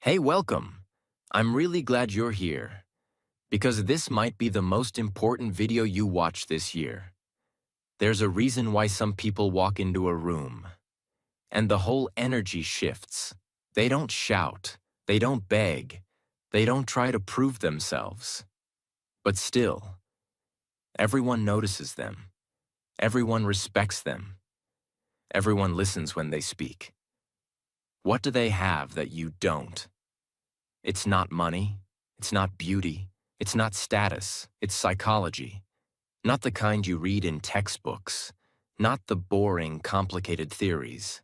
Hey, welcome. I'm really glad you're here because this might be the most important video you watch this year. There's a reason why some people walk into a room and the whole energy shifts. They don't shout, they don't beg, they don't try to prove themselves. But still, everyone notices them, everyone respects them, everyone listens when they speak. What do they have that you don't? It's not money, it's not beauty, it's not status, it's psychology. Not the kind you read in textbooks, not the boring, complicated theories.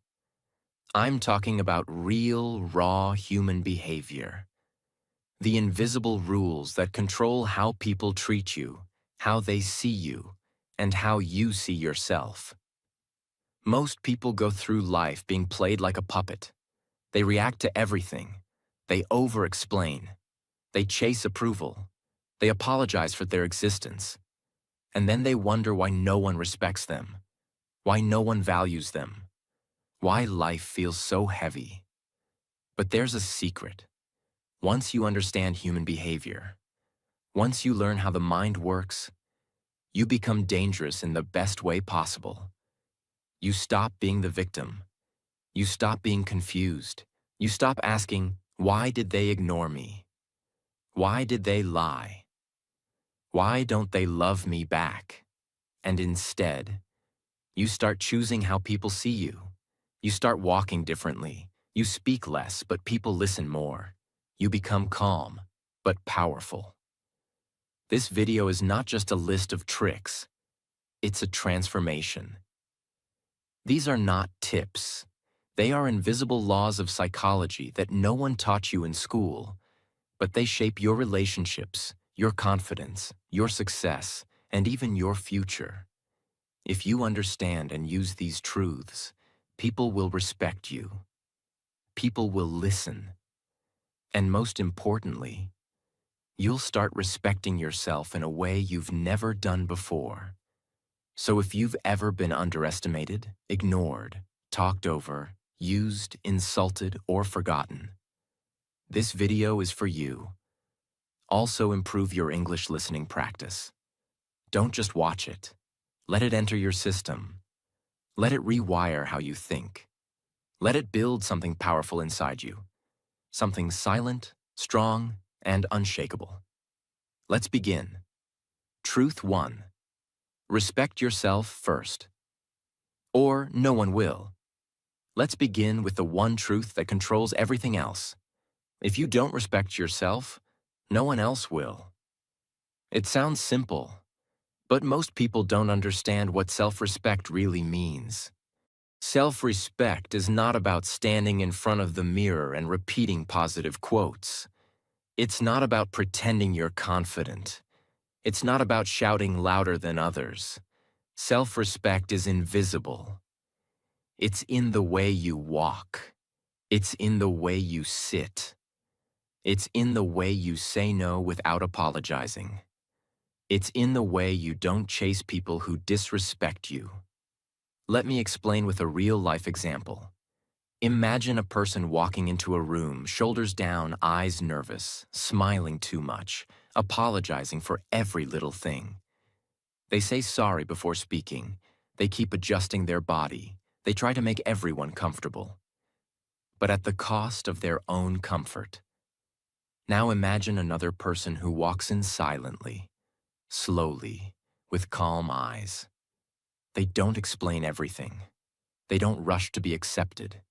I'm talking about real, raw human behavior. The invisible rules that control how people treat you, how they see you, and how you see yourself. Most people go through life being played like a puppet. They react to everything. They over-explain. They chase approval. They apologize for their existence. And then they wonder why no one respects them, why no one values them, why life feels so heavy. But there's a secret. Once you understand human behavior, once you learn how the mind works, you become dangerous in the best way possible. You stop being the victim. You stop being confused. You stop asking, why did they ignore me? Why did they lie? Why don't they love me back? And instead, you start choosing how people see you. You start walking differently. You speak less, but people listen more. You become calm, but powerful. This video is not just a list of tricks. It's a transformation. These are not tips. They are invisible laws of psychology that no one taught you in school, but they shape your relationships, your confidence, your success, and even your future. If you understand and use these truths, people will respect you. People will listen. And most importantly, you'll start respecting yourself in a way you've never done before. So if you've ever been underestimated, ignored, talked over, used, insulted, or forgotten, this video is for you. Also improve your English listening practice. Don't just watch it. Let it enter your system. Let it rewire how you think. Let it build something powerful inside you. Something silent, strong, and unshakable. Let's begin. Truth 1. Respect yourself first. Or no one will. Let's begin with the one truth that controls everything else. If you don't respect yourself, no one else will. It sounds simple, but most people don't understand what self-respect really means. Self-respect is not about standing in front of the mirror and repeating positive quotes. It's not about pretending you're confident. It's not about shouting louder than others. Self-respect is invisible. It's in the way you walk. It's in the way you sit. It's in the way you say no without apologizing. It's in the way you don't chase people who disrespect you. Let me explain with a real-life example. Imagine a person walking into a room, shoulders down, eyes nervous, smiling too much, apologizing for every little thing. They say sorry before speaking. They keep adjusting their body. They try to make everyone comfortable, but at the cost of their own comfort. Now imagine another person who walks in silently, slowly, with calm eyes. They don't explain everything. They don't rush to be accepted.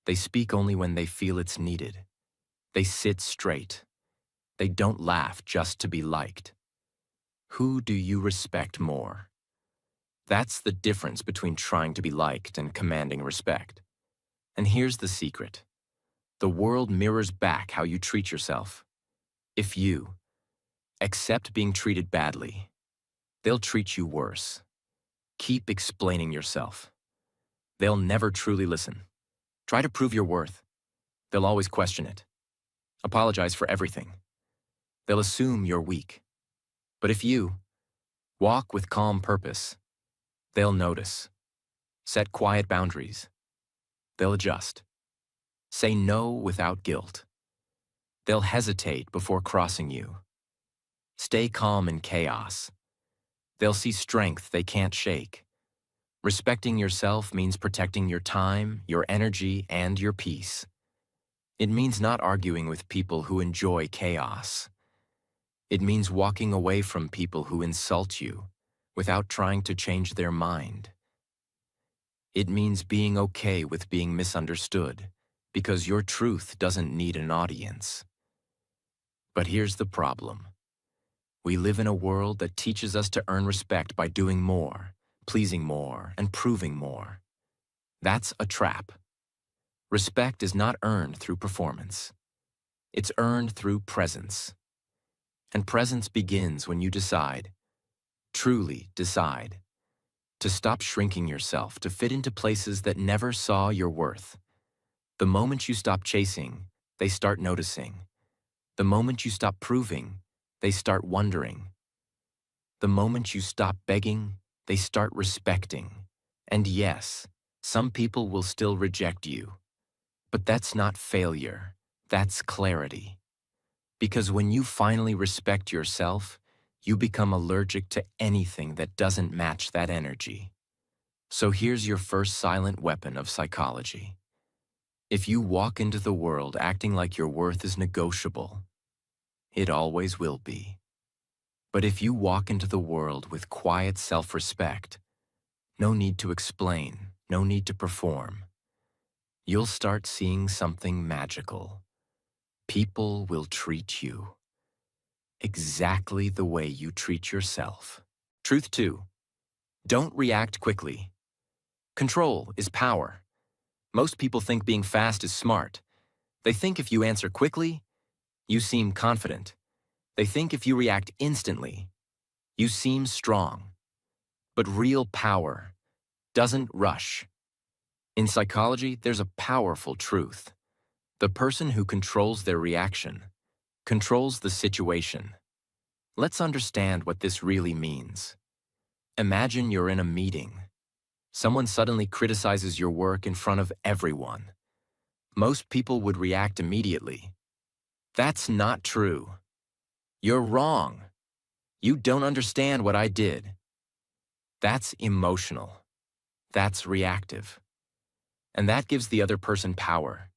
They speak only when they feel it's needed. They sit straight. They don't laugh just to be liked. Who do you respect more? That's the difference between trying to be liked and commanding respect. And here's the secret. The world mirrors back how you treat yourself. If you accept being treated badly, they'll treat you worse. Keep explaining yourself. They'll never truly listen. Try to prove your worth. They'll always question it. Apologize for everything. They'll assume you're weak. But if you walk with calm purpose, they'll notice. Set quiet boundaries. They'll adjust. Say no without guilt. They'll hesitate before crossing you. Stay calm in chaos. They'll see strength they can't shake. Respecting yourself means protecting your time, your energy, and your peace. It means not arguing with people who enjoy chaos. It means walking away from people who insult you without trying to change their mind. It means being okay with being misunderstood because your truth doesn't need an audience. But here's the problem. We live in a world that teaches us to earn respect by doing more, pleasing more, and proving more. That's a trap. Respect is not earned through performance. It's earned through presence. And presence begins when you decide, truly decide, to stop shrinking yourself to fit into places that never saw your worth. The moment you stop chasing, they start noticing. The moment you stop proving, they start wondering. The moment you stop begging, they start respecting. And yes, some people will still reject you. But that's not failure, that's clarity. Because when you finally respect yourself, you become allergic to anything that doesn't match that energy. So here's your first silent weapon of psychology. If you walk into the world acting like your worth is negotiable, it always will be. But if you walk into the world with quiet self-respect, no need to explain, no need to perform, you'll start seeing something magical. People will treat you exactly the way you treat yourself. Truth 2. Don't react quickly. Control is power. Most people think being fast is smart. They think if you answer quickly, you seem confident. They think if you react instantly, you seem strong. But real power doesn't rush. In psychology, there's a powerful truth. The person who controls their reaction controls the situation. Let's understand what this really means. Imagine you're in a meeting. Someone suddenly criticizes your work in front of everyone. Most people would react immediately. That's not true. You're wrong. You don't understand what I did. That's emotional. That's reactive. And that gives the other person power,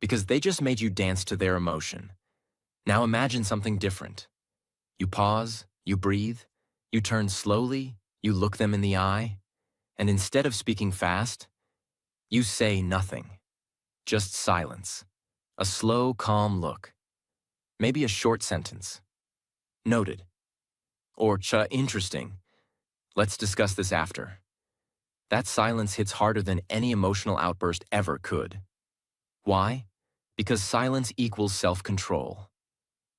because they just made you dance to their emotion. Now imagine something different. You pause, you breathe, you turn slowly, you look them in the eye, and instead of speaking fast, you say nothing. Just silence. A slow, calm look. Maybe a short sentence. Noted. Or interesting. Let's discuss this after. That silence hits harder than any emotional outburst ever could. Why? Because silence equals self-control.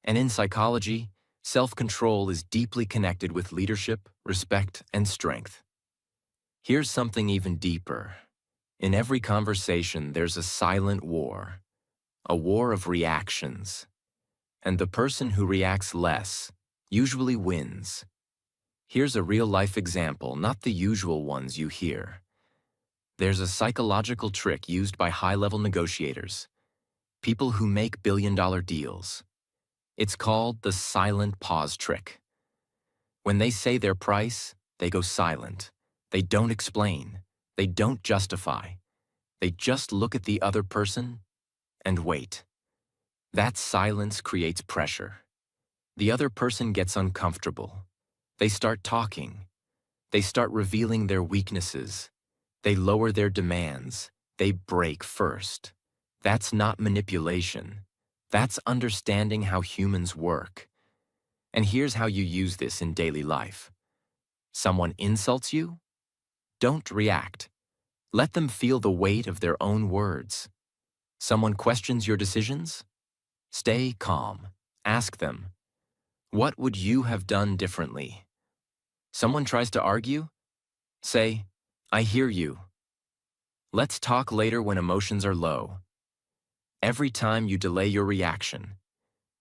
And in psychology, self-control is deeply connected with leadership, respect, and strength. Here's something even deeper. In every conversation, there's a silent war, a war of reactions. And the person who reacts less usually wins. Here's a real-life example, not the usual ones you hear. There's a psychological trick used by high-level negotiators, people who make billion-dollar deals. It's called the silent pause trick. When they say their price, they go silent. They don't explain. They don't justify. They just look at the other person and wait. That silence creates pressure. The other person gets uncomfortable. They start talking. They start revealing their weaknesses. They lower their demands. They break first. That's not manipulation. That's understanding how humans work. And here's how you use this in daily life. Someone insults you? Don't react. Let them feel the weight of their own words. Someone questions your decisions? Stay calm. Ask them, what would you have done differently? Someone tries to argue? Say, I hear you. Let's talk later when emotions are low. Every time you delay your reaction,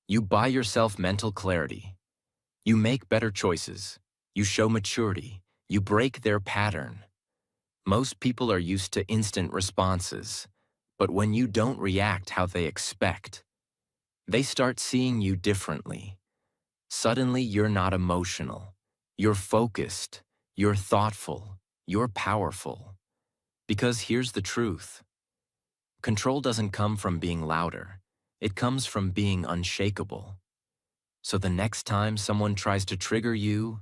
you buy yourself mental clarity. You make better choices. You show maturity. You break their pattern. Most people are used to instant responses, but when you don't react how they expect, They start seeing you differently. Suddenly, you're not emotional. You're focused. You're thoughtful. You're powerful. Because here's the truth. Control doesn't come from being louder. It comes from being unshakable. So the next time someone tries to trigger you,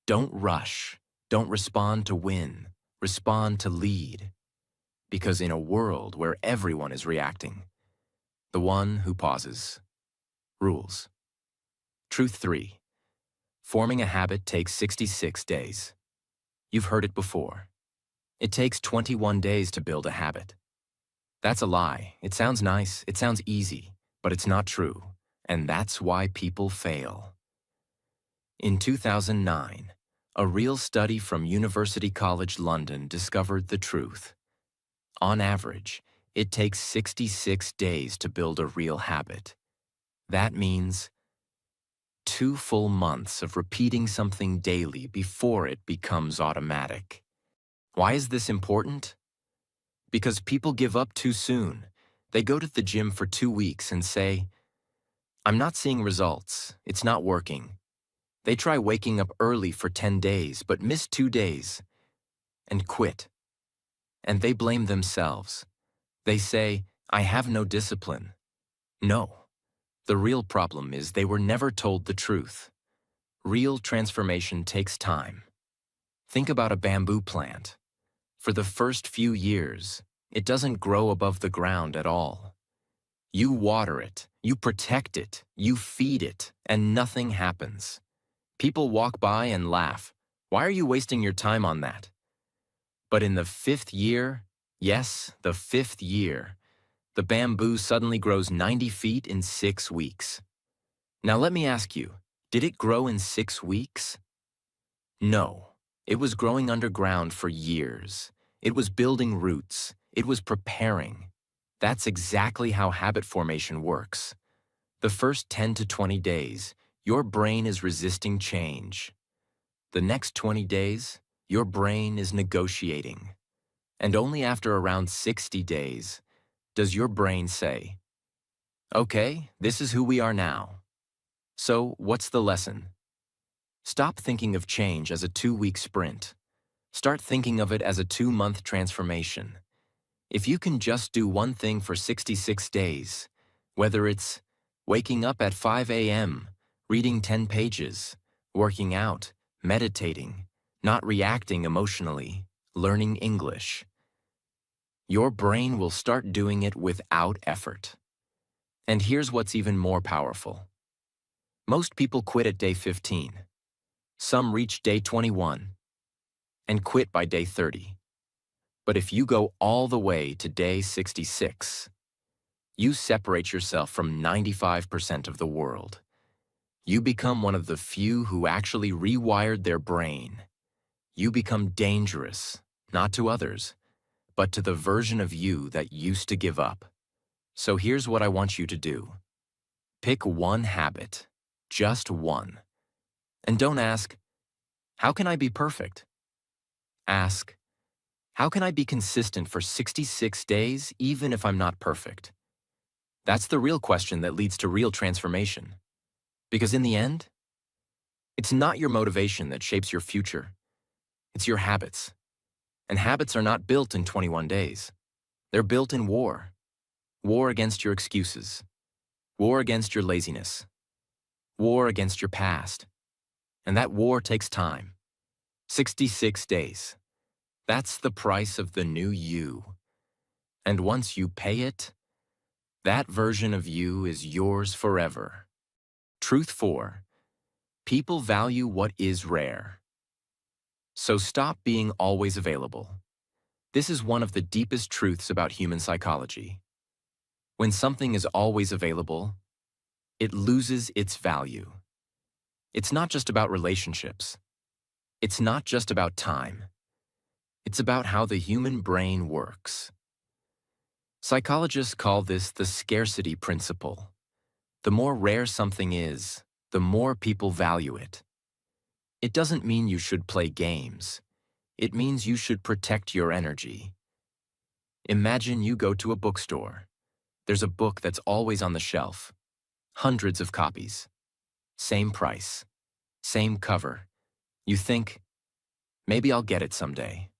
don't rush. Don't respond to win. Respond to lead. Because in a world where everyone is reacting, the one who pauses rules. Truth 3. Forming a habit takes 66 days. You've heard it before. It takes 21 days to build a habit. That's a lie. It sounds nice, it sounds easy, but it's not true. And that's why people fail. In 2009, a real study from University College London discovered the truth. On average, it takes 66 days to build a real habit. That means 2 full months of repeating something daily before it becomes automatic. Why is this important? Because people give up too soon. They go to the gym for 2 weeks and say, "I'm not seeing results. It's not working." They try waking up early for 10 days but miss 2 days and quit. And they blame themselves. They say, "I have no discipline." No. The real problem is they were never told the truth. Real transformation takes time. Think about a bamboo plant. For the first few years, it doesn't grow above the ground at all. You water it, you protect it, you feed it, and nothing happens. People walk by and laugh. Why are you wasting your time on that? But in the 5th year, yes, the 5th year, the bamboo suddenly grows 90 feet in 6 weeks. Now let me ask you, did it grow in 6 weeks? No. It was growing underground for years. It was building roots. It was preparing. That's exactly how habit formation works. The first 10 to 20 days, your brain is resisting change. The next 20 days, your brain is negotiating. And only after around 60 days does your brain say, "Okay, this is who we are now." So, what's the lesson? Stop thinking of change as a 2-week sprint. Start thinking of it as a 2-month transformation. If you can just do one thing for 66 days, whether it's waking up at 5 a.m., reading 10 pages, working out, meditating, not reacting emotionally, learning English, your brain will start doing it without effort. And here's what's even more powerful. Most people quit at day 15. Some reach day 21 and quit by day 30. But if you go all the way to day 66, you separate yourself from 95% of the world. You become one of the few who actually rewired their brain. You become dangerous, not to others, but to the version of you that used to give up. So here's what I want you to do. Pick one habit, just one. And don't ask, "How can I be perfect?" Ask, "How can I be consistent for 66 days even if I'm not perfect?" That's the real question that leads to real transformation. Because in the end, it's not your motivation that shapes your future. It's your habits. And habits are not built in 21 days. They're built in war. War against your excuses. War against your laziness. War against your past. And that war takes time. 66 days. That's the price of the new you. And once you pay it, that version of you is yours forever. Truth 4. People value what is rare. So stop being always available. This is one of the deepest truths about human psychology. When something is always available, it loses its value. It's not just about relationships. It's not just about time. It's about how the human brain works. Psychologists call this the scarcity principle. The more rare something is, the more people value it. It doesn't mean you should play games. It means you should protect your energy. Imagine you go to a bookstore. There's a book that's always on the shelf. Hundreds of copies. Same price. Same cover. You think, maybe I'll get it someday.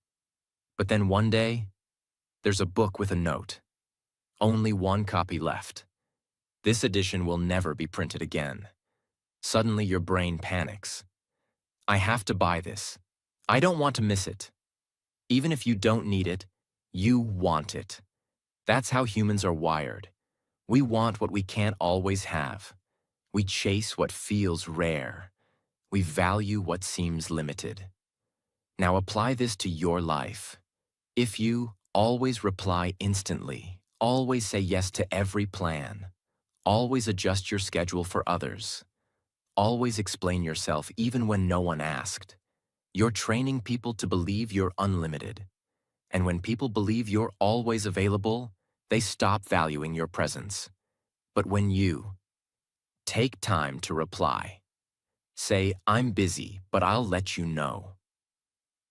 But then one day, there's a book with a note. Only one copy left. This edition will never be printed again. Suddenly your brain panics. I have to buy this. I don't want to miss it. Even if you don't need it, you want it. That's how humans are wired. We want what we can't always have. We chase what feels rare. We value what seems limited. Now apply this to your life. If you always reply instantly, always say yes to every plan, always adjust your schedule for others, always explain yourself even when no one asked, you're training people to believe you're unlimited. And when people believe you're always available, they stop valuing your presence. But when you take time to reply, say, I'm busy, but I'll let you know.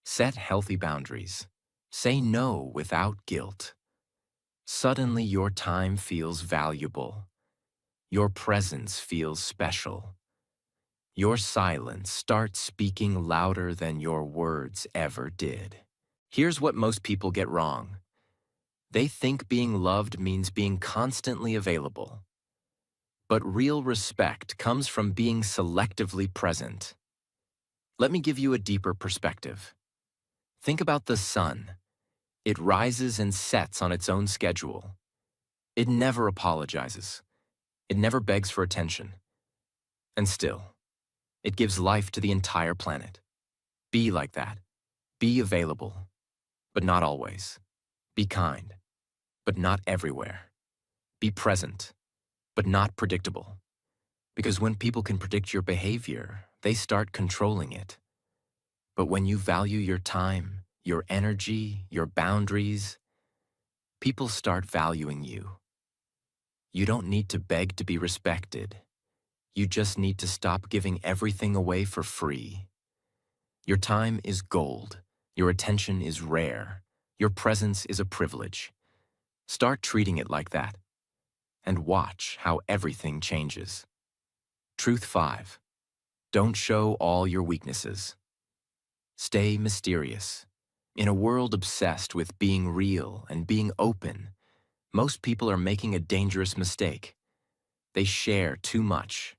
Set healthy boundaries. Say no without guilt. Suddenly your time feels valuable. Your presence feels special. Your silence starts speaking louder than your words ever did. Here's what most people get wrong. They think being loved means being constantly available. But real respect comes from being selectively present. Let me give you a deeper perspective. Think about the sun. It rises and sets on its own schedule. It never apologizes. It never begs for attention. And still, it gives life to the entire planet. Be like that. Be available, but not always. Be kind, but not everywhere. Be present, but not predictable. Because when people can predict your behavior, they start controlling it. But when you value your time, your energy, your boundaries, people start valuing you. You don't need to beg to be respected. You just need to stop giving everything away for free. Your time is gold. Your attention is rare. Your presence is a privilege. Start treating it like that, and watch how everything changes. Truth 5. Don't show all your weaknesses. Stay mysterious. In a world obsessed with being real and being open, most people are making a dangerous mistake. They share too much,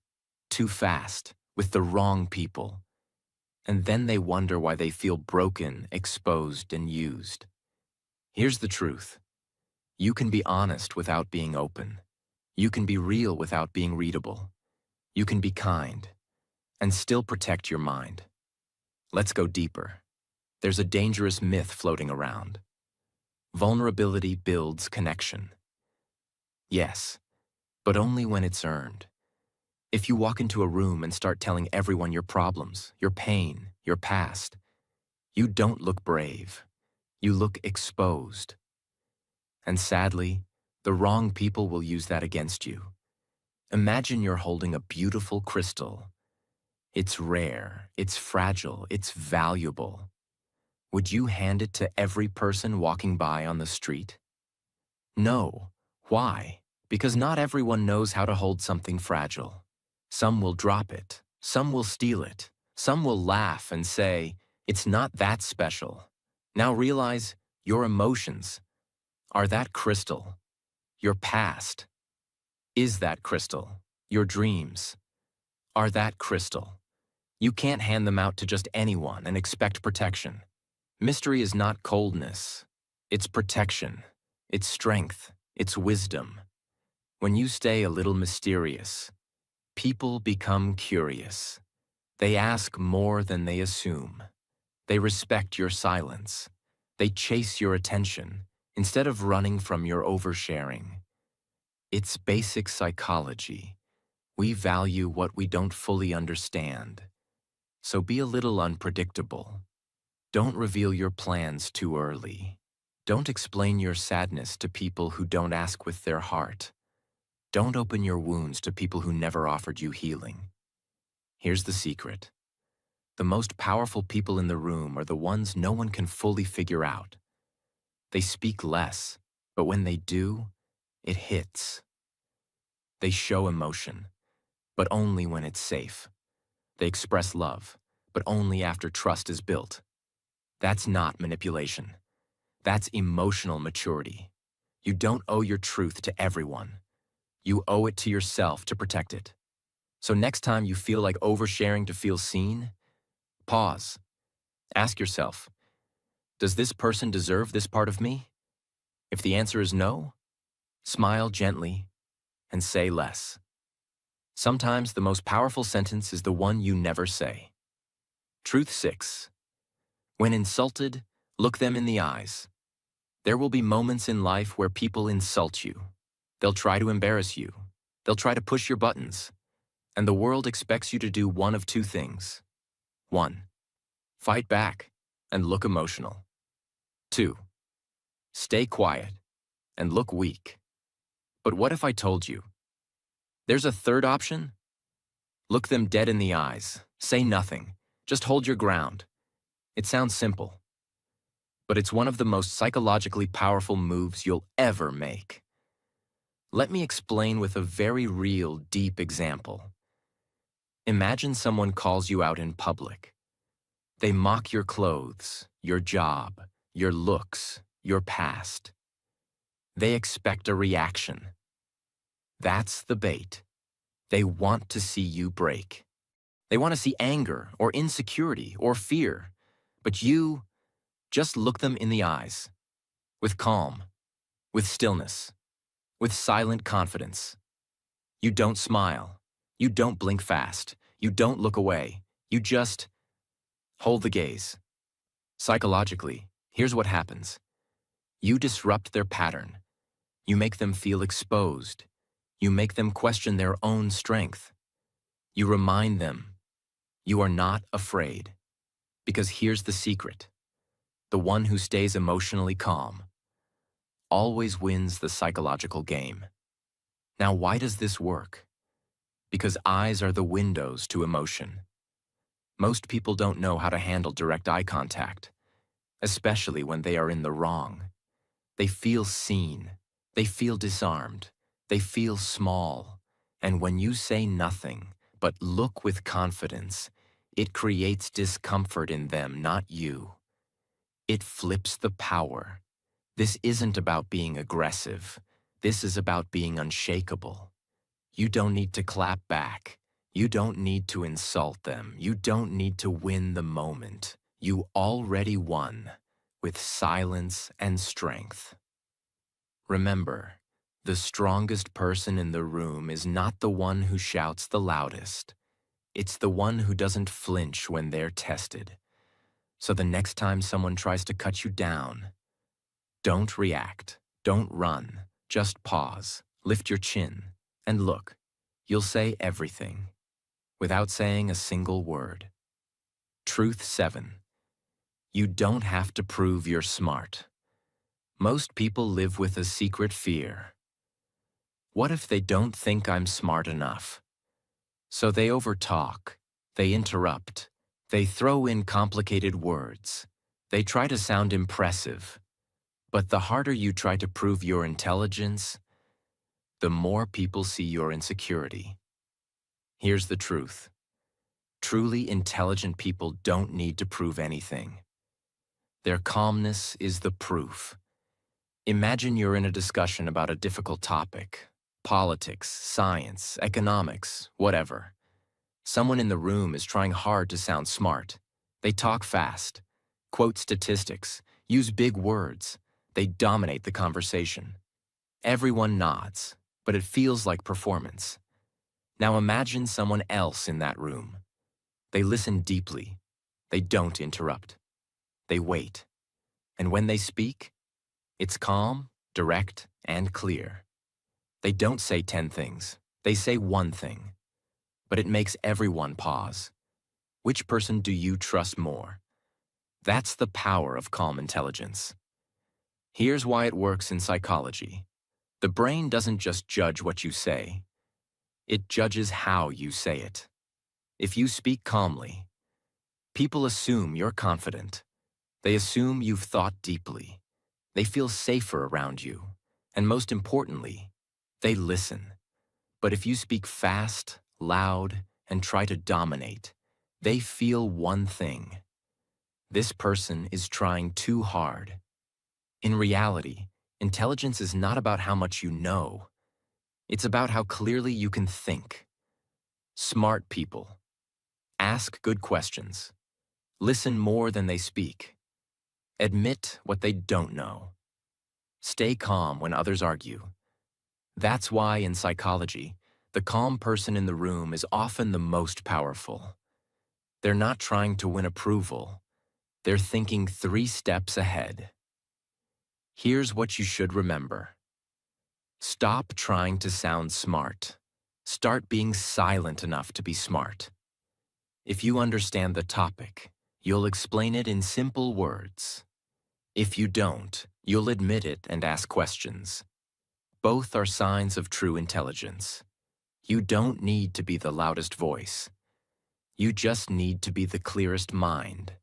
too fast, with the wrong people. And then they wonder why they feel broken, exposed, and used. Here's the truth. You can be honest without being open. You can be real without being readable. You can be kind and still protect your mind. Let's go deeper. There's a dangerous myth floating around. Vulnerability builds connection. Yes, but only when it's earned. If you walk into a room and start telling everyone your problems, your pain, your past, you don't look brave. You look exposed. And sadly, the wrong people will use that against you. Imagine you're holding a beautiful crystal. It's rare, it's fragile, it's valuable. Would you hand it to every person walking by on the street? No. Why? Because not everyone knows how to hold something fragile. Some will drop it. Some will steal it. Some will laugh and say, it's not that special. Now realize your emotions are that crystal. Your past is that crystal. Your dreams are that crystal. You can't hand them out to just anyone and expect protection. Mystery is not coldness. It's protection. It's strength. It's wisdom. When you stay a little mysterious, people become curious. They ask more than they assume. They respect your silence. They chase your attention instead of running from your oversharing. It's basic psychology. We value what we don't fully understand. So be a little unpredictable. Don't reveal your plans too early. Don't explain your sadness to people who don't ask with their heart. Don't open your wounds to people who never offered you healing. Here's the secret. The most powerful people in the room are the ones no one can fully figure out. They speak less, but when they do, it hits. They show emotion. but only when it's safe. They express love, but only after trust is built. That's not manipulation. That's emotional maturity. You don't owe your truth to everyone. You owe it to yourself to protect it. So next time you feel like oversharing to feel seen, pause. Ask yourself, does this person deserve this part of me? If the answer is no, smile gently and say less. Sometimes the most powerful sentence is the one you never say. Truth 6. When insulted, look them in the eyes. There will be moments in life where people insult you. They'll try to embarrass you. They'll try to push your buttons. And the world expects you to do one of two things. 1. Fight back and look emotional. 2. Stay quiet and look weak. But what if I told you? There's a third option? Look them dead in the eyes. Say nothing. Just hold your ground. It sounds simple, but it's one of the most psychologically powerful moves you'll ever make. Let me explain with a very real, deep example. Imagine someone calls you out in public. They mock your clothes, your job, your looks, your past. They expect a reaction. That's the bait. They want to see you break. They want to see anger or insecurity or fear. But you just look them in the eyes, with calm, with stillness, with silent confidence. You don't smile. You don't blink fast. You don't look away. You just hold the gaze. Psychologically, here's what happens. You disrupt their pattern. You make them feel exposed. You make them question their own strength. You remind them you are not afraid. Because here's the secret. The one who stays emotionally calm always wins the psychological game. Now, why does this work? Because eyes are the windows to emotion. Most people don't know how to handle direct eye contact, especially when they are in the wrong. They feel seen. They feel disarmed. They feel small. And when you say nothing, but look with confidence, it creates discomfort in them, not you. It flips the power. This isn't about being aggressive. This is about being unshakable. You don't need to clap back. You don't need to insult them. You don't need to win the moment. You already won with silence and strength. Remember, the strongest person in the room is not the one who shouts the loudest. It's the one who doesn't flinch when they're tested. So the next time someone tries to cut you down, don't react, don't run, just pause, lift your chin, and look. You'll say everything, without saying a single word. Truth 7. You don't have to prove you're smart. Most people live with a secret fear. What if they don't think I'm smart enough? So they overtalk, they interrupt, they throw in complicated words, they try to sound impressive. But the harder you try to prove your intelligence, the more people see your insecurity. Here's the truth. Truly intelligent people don't need to prove anything. Their calmness is the proof. Imagine you're in a discussion about a difficult topic. Politics, science, economics, whatever. Someone in the room is trying hard to sound smart. They talk fast, quote statistics, use big words. They dominate the conversation. Everyone nods, but it feels like performance. Now imagine someone else in that room. They listen deeply. They don't interrupt. They wait. And when they speak, it's calm, direct, and clear. They don't say 10 things. They say one thing. But it makes everyone pause. Which person do you trust more? That's the power of calm intelligence. Here's why it works in psychology. The brain doesn't just judge what you say. It judges how you say it. If you speak calmly, people assume you're confident. They assume you've thought deeply. They feel safer around you. And most importantly, they listen. But if you speak fast, loud, and try to dominate, they feel one thing: this person is trying too hard. In reality, intelligence is not about how much you know. It's about how clearly you can think. Smart people ask good questions, listen more than they speak, admit what they don't know, stay calm when others argue. That's why in psychology, the calm person in the room is often the most powerful. They're not trying to win approval. They're thinking 3 steps ahead. Here's what you should remember. Stop trying to sound smart. Start being silent enough to be smart. If you understand the topic, you'll explain it in simple words. If you don't, you'll admit it and ask questions. Both are signs of true intelligence. You don't need to be the loudest voice. You just need to be the clearest mind.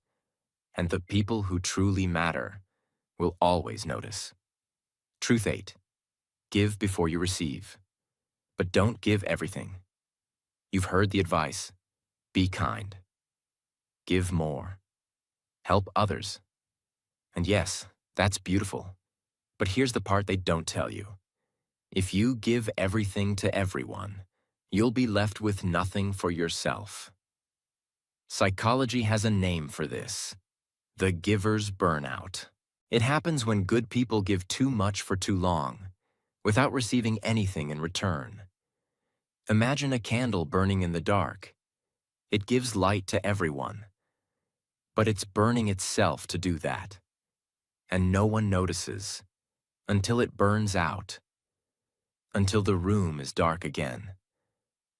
And the people who truly matter will always notice. Truth 8. Give before you receive. But don't give everything. You've heard the advice. Be kind. Give more. Help others. And yes, that's beautiful. But here's the part they don't tell you. If you give everything to everyone, you'll be left with nothing for yourself. Psychology has a name for this: the giver's burnout. It happens when good people give too much for too long, without receiving anything in return. Imagine a candle burning in the dark. It gives light to everyone, but it's burning itself to do that. And no one notices until it burns out, until the room is dark again,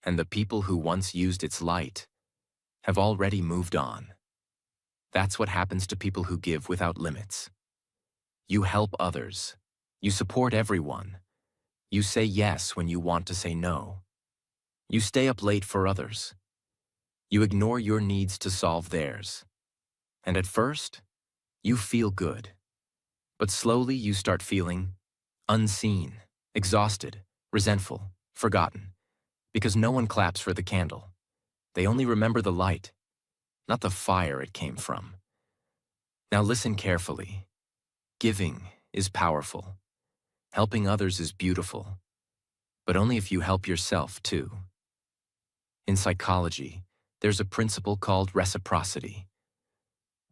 and the people who once used its light have already moved on. That's what happens to people who give without limits. You help others. You support everyone. You say yes when you want to say no. You stay up late for others. You ignore your needs to solve theirs. And at first, you feel good. But slowly you start feeling unseen, exhausted, resentful, forgotten, because no one claps for the candle. They only remember the light, not the fire it came from. Now listen carefully. Giving is powerful. Helping others is beautiful, but only if you help yourself too. In psychology, there's a principle called reciprocity.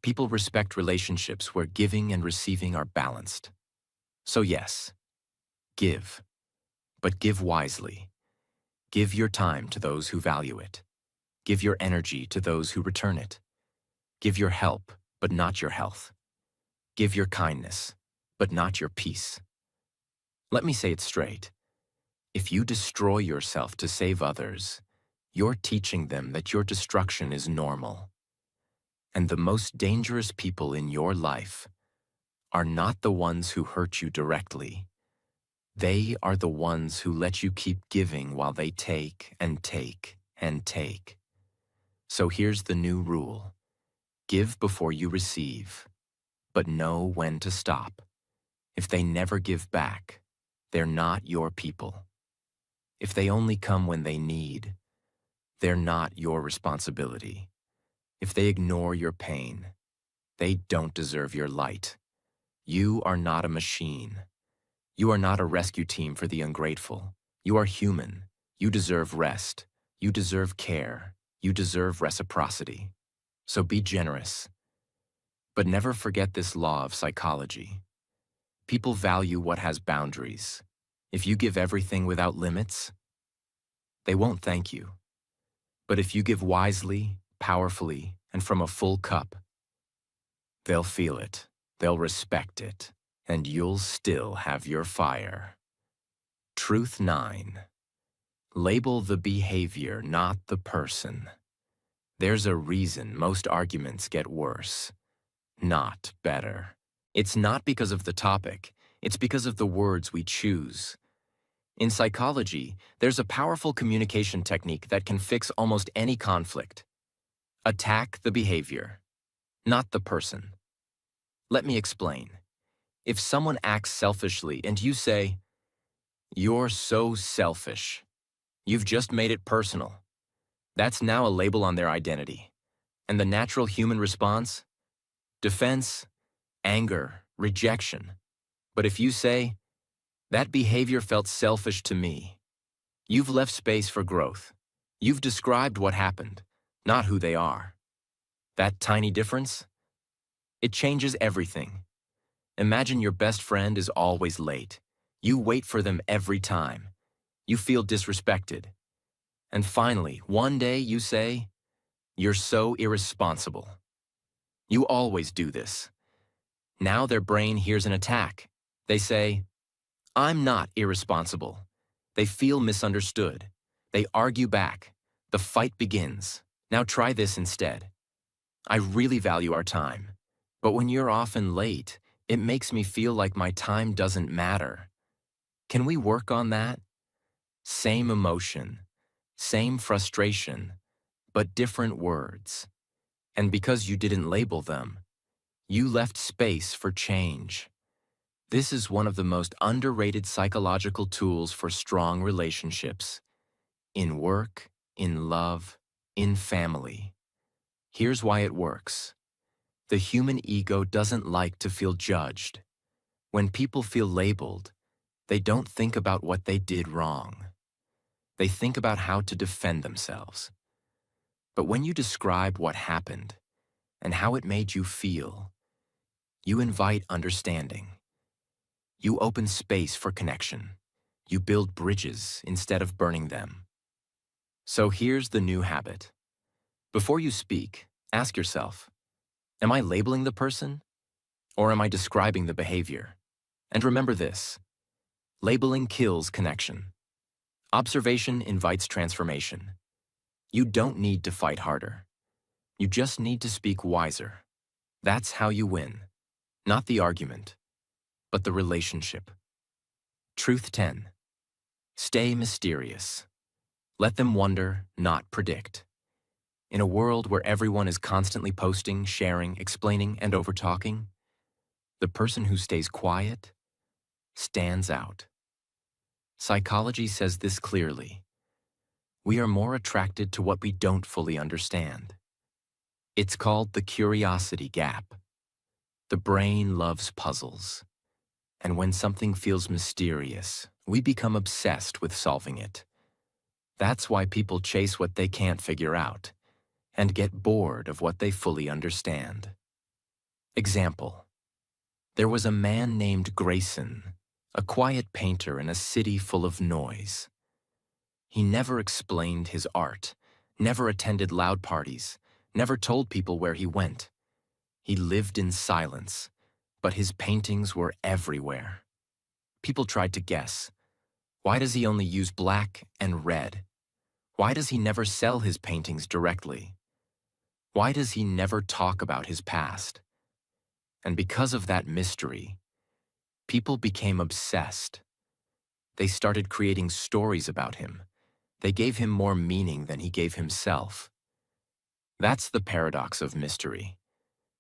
People respect relationships where giving and receiving are balanced. So yes, give, but give wisely. Give your time to those who value it. Give your energy to those who return it. Give your help, but not your health. Give your kindness, but not your peace. Let me say it straight. If you destroy yourself to save others, you're teaching them that your destruction is normal. And the most dangerous people in your life are not the ones who hurt you directly. They are the ones who let you keep giving while they take and take and take. So here's the new rule. Give before you receive, but know when to stop. If they never give back, they're not your people. If they only come when they need, they're not your responsibility. If they ignore your pain, they don't deserve your light. You are not a machine. You are not a rescue team for the ungrateful. You are human. You deserve rest. You deserve care. You deserve reciprocity. So be generous. But never forget this law of psychology. People value what has boundaries. If you give everything without limits, they won't thank you. But if you give wisely, powerfully, and from a full cup, they'll feel it, they'll respect it, and you'll still have your fire. Truth 9. Label the behavior, not the person. There's a reason most arguments get worse, not better. It's not because of the topic, it's because of the words we choose. In psychology, there's a powerful communication technique that can fix almost any conflict. Attack the behavior, not the person. Let me explain. If someone acts selfishly and you say, "You're so selfish," you've just made it personal. That's now a label on their identity. And the natural human response? Defense, anger, rejection. But if you say, that behavior felt selfish to me, you've left space for growth. You've described what happened, not who they are. That tiny difference? It changes everything. Imagine your best friend is always late. You wait for them every time. You feel disrespected. And finally, one day you say, "You're so irresponsible. You always do this." Now their brain hears an attack. They say, "I'm not irresponsible." They feel misunderstood. They argue back. The fight begins. Now try this instead. "I really value our time. But when you're often late, it makes me feel like my time doesn't matter. Can we work on that?" Same emotion, same frustration, but different words. And because you didn't label them, you left space for change. This is one of the most underrated psychological tools for strong relationships. In work, in love, in family. Here's why it works. The human ego doesn't like to feel judged. When people feel labeled, they don't think about what they did wrong. They think about how to defend themselves. But when you describe what happened and how it made you feel, you invite understanding. You open space for connection. You build bridges instead of burning them. So here's the new habit. Before you speak, ask yourself, am I labeling the person? Or am I describing the behavior? And remember this, labeling kills connection. Observation invites transformation. You don't need to fight harder. You just need to speak wiser. That's how you win. Not the argument, but the relationship. Truth 10. Stay mysterious. Let them wonder, not predict. In a world where everyone is constantly posting, sharing, explaining, and overtalking, the person who stays quiet stands out. Psychology says this clearly. We are more attracted to what we don't fully understand. It's called the curiosity gap. The brain loves puzzles. And when something feels mysterious, we become obsessed with solving it. That's why people chase what they can't figure out and get bored of what they fully understand. Example. There was a man named Grayson, a quiet painter in a city full of noise. He never explained his art, never attended loud parties, never told people where he went. He lived in silence, but his paintings were everywhere. People tried to guess. Why does he only use black and red? Why does he never sell his paintings directly? Why does he never talk about his past? And because of that mystery, people became obsessed. They started creating stories about him. They gave him more meaning than he gave himself. That's the paradox of mystery.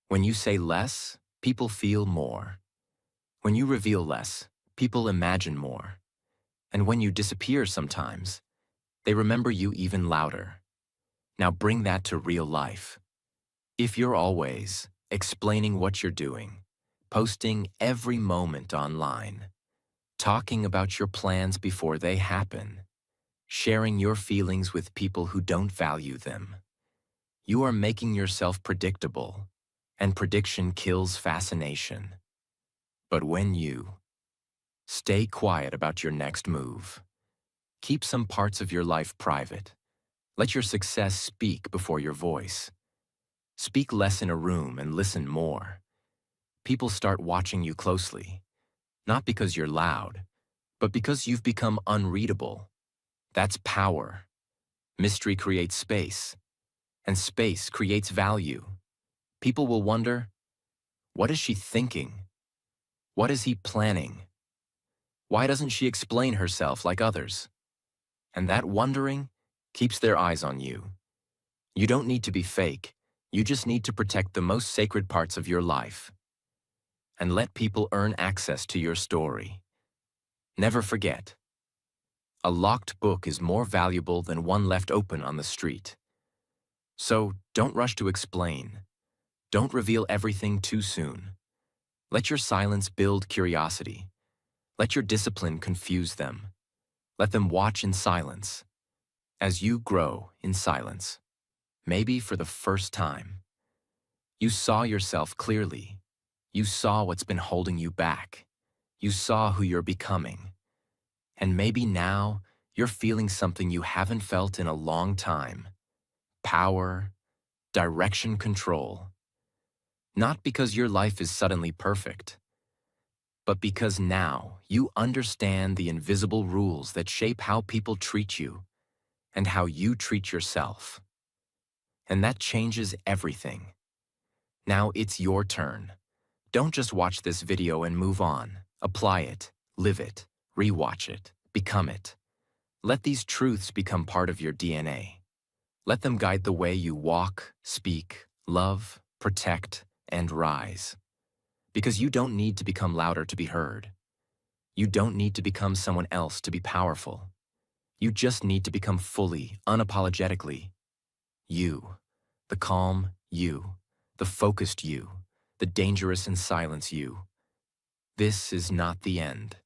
When you say less, people feel more. When you reveal less, people imagine more. And when you disappear sometimes, they remember you even louder. Now bring that to real life. If you're always explaining what you're doing, posting every moment online, talking about your plans before they happen, sharing your feelings with people who don't value them, you are making yourself predictable, and prediction kills fascination. But when you stay quiet about your next move, keep some parts of your life private, let your success speak before your voice. Speak less in a room and listen more. People start watching you closely, not because you're loud, but because you've become unreadable. That's power. Mystery creates space, and space creates value. People will wonder, what is she thinking? What is he planning? Why doesn't she explain herself like others? And that wondering keeps their eyes on you. You don't need to be fake. You just need to protect the most sacred parts of your life. And let people earn access to your story. Never forget, a locked book is more valuable than one left open on the street. So don't rush to explain. Don't reveal everything too soon. Let your silence build curiosity. Let your discipline confuse them. Let them watch in silence. As you grow in silence, maybe for the first time, you saw yourself clearly. You saw what's been holding you back. You saw who you're becoming. And maybe now you're feeling something you haven't felt in a long time. Power, direction, control. Not because your life is suddenly perfect, but because now you understand the invisible rules that shape how people treat you and how you treat yourself. And that changes everything. Now it's your turn. Don't just watch this video and move on. Apply it, live it, rewatch it, become it. Let these truths become part of your DNA. Let them guide the way you walk, speak, love, protect, and rise. Because you don't need to become louder to be heard. You don't need to become someone else to be powerful. You just need to become fully, unapologetically you. The calm you, the focused you, the dangerous and silence you. This is not the end.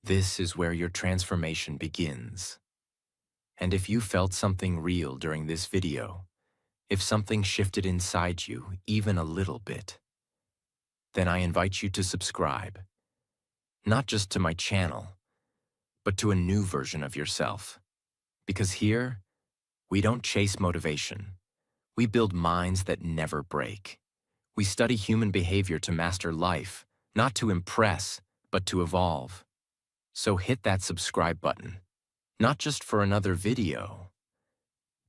This is where your transformation begins. And if you felt something real during this video, if something shifted inside you even a little bit, then I invite you to subscribe, not just to my channel, but to a new version of yourself. Because here, we don't chase motivation. We build minds that never break. We study human behavior to master life, not to impress, but to evolve. So hit that subscribe button, not just for another video,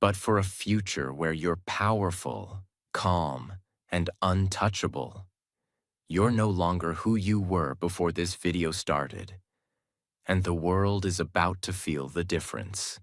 but for a future where you're powerful, calm, and untouchable. You're no longer who you were before this video started, and the world is about to feel the difference.